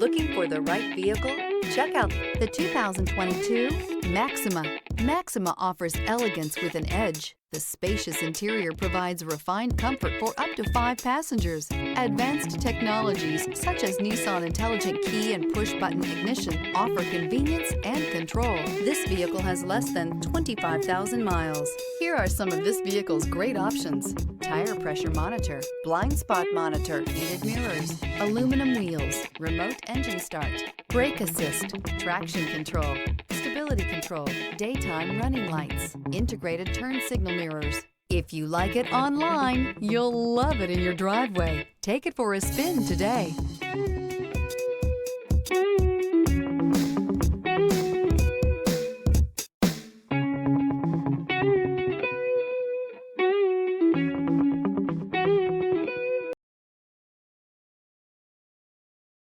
Looking for the right vehicle? Check out the 2022 Maxima. Maxima offers elegance with an edge. The spacious interior provides refined comfort for up to 5 passengers. Advanced technologies such as Nissan Intelligent Key and push-button ignition offer convenience and control. This vehicle has less than 25,000 miles. Here are some of this vehicle's great options: tire pressure monitor, blind spot monitor, heated mirrors, aluminum wheels, remote engine start, brake assist, traction control, stability control, daytime running lights, integrated turn signal mirrors. If you like it online, you'll love it in your driveway. Take it for a spin today.